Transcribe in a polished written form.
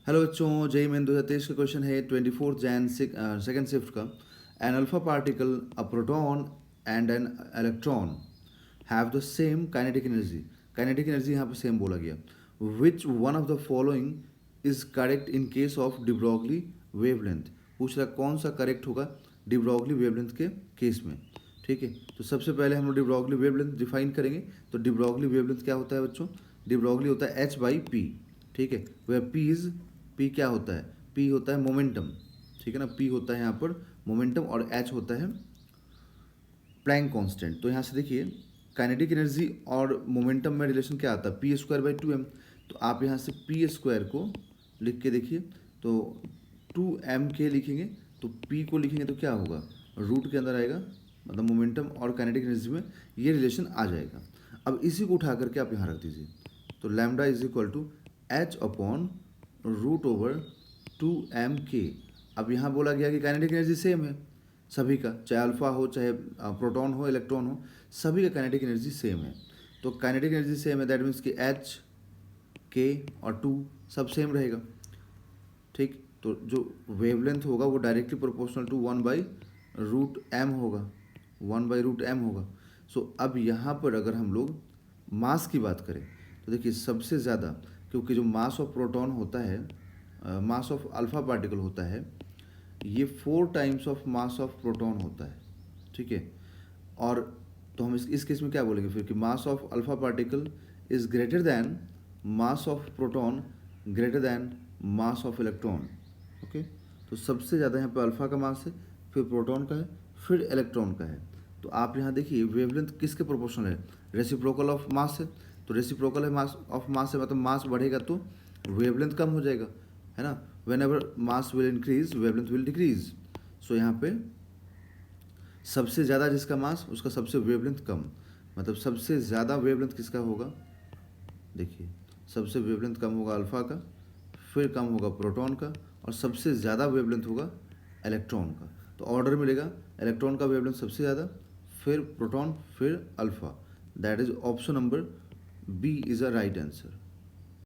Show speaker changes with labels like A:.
A: Hello बच्चों, JEE main 2023 का question है 24 जैन सेकेंड शिफ्ट का। An alpha particle, a proton and an electron have the same kinetic energy. Kinetic energy यहाँ पे same बोला गया। Which one of the following is correct in case of de Broglie wavelength. पूछ रहा कौन सा correct होगा डिब्रॉगली वेवलेंथ के केस में। ठीक है, तो सबसे पहले हम लोग डिब्रॉगली वेवलेंथ डिफाइन करेंगे। तो डिब्रॉगली वेवलेंथ क्या होता है बच्चों? डिब्रॉगली होता है h/p। ठीक है, वेयर पी क्या होता है? पी होता है मोमेंटम। ठीक है ना, पी होता है यहाँ पर मोमेंटम और एच होता है प्लैंक कांस्टेंट। तो यहाँ से देखिए काइनेटिक एनर्जी और मोमेंटम में रिलेशन क्या आता है? p²/2m। तो आप यहाँ से p² को लिख के देखिए, तो 2m k लिखेंगे, तो p को लिखेंगे तो क्या होगा? रूट के अंदर आएगा, मतलब मोमेंटम और काइनेटिक एनर्जी में ये रिलेशन आ जाएगा। अब इसी को उठा करके आप यहाँ रख दीजिए, तो lambda is equal to h/√2m k। अब यहाँ बोला गया कि काइनेटिक एनर्जी सेम है सभी का, चाहे अल्फा हो, चाहे प्रोटॉन हो, इलेक्ट्रॉन हो, सभी का काइनेटिक एनर्जी सेम है। तो काइनेटिक एनर्जी सेम है, दैट मीन्स कि h, k और 2 सब सेम रहेगा। ठीक, तो जो वेवलेंथ होगा वो डायरेक्टली प्रोपोर्शनल टू 1/√m होगा, 1/√m होगा। सो अब यहाँ पर अगर हम लोग मास की बात करें तो देखिए सबसे ज़्यादा, क्योंकि जो मास ऑफ प्रोटॉन होता है, मास ऑफ अल्फा पार्टिकल होता है, ये 4 times of mass of proton होता है। ठीक है, और तो हम इस केस में क्या बोलेंगे फिर कि mass of alpha particle is greater than mass of proton greater than mass of electron. Okay, तो सबसे ज़्यादा यहाँ पे अल्फा का मास है, फिर प्रोटॉन का है, फिर इलेक्ट्रॉन का है। तो आप यहाँ देखिए वेवलेंथ किसके प्रोपोर्शनल है? रेसिप्रोकल ऑफ मास है। तो रेसिप्रोकल है मास ऑफ मास है, मतलब मास बढ़ेगा तो वेवलेंथ कम हो जाएगा, है ना। Whenever mass will increase wavelength will decrease. So यहाँ पे सबसे ज़्यादा जिसका मास उसका सबसे वेवलेंथ कम, मतलब सबसे ज़्यादा वेवलेंथ किसका होगा? देखिए सबसे वेवलेंथ कम होगा अल्फा का, फिर कम होगा प्रोटॉन का, और सबसे ज़्यादा वेवलेंथ होगा इलेक्ट्रॉन का। तो ऑर्डर मिलेगा, इलेक्ट्रॉन का वेवलेंथ सबसे ज़्यादा, फिर प्रोटॉन, फिर alpha. That is option number B is a right answer.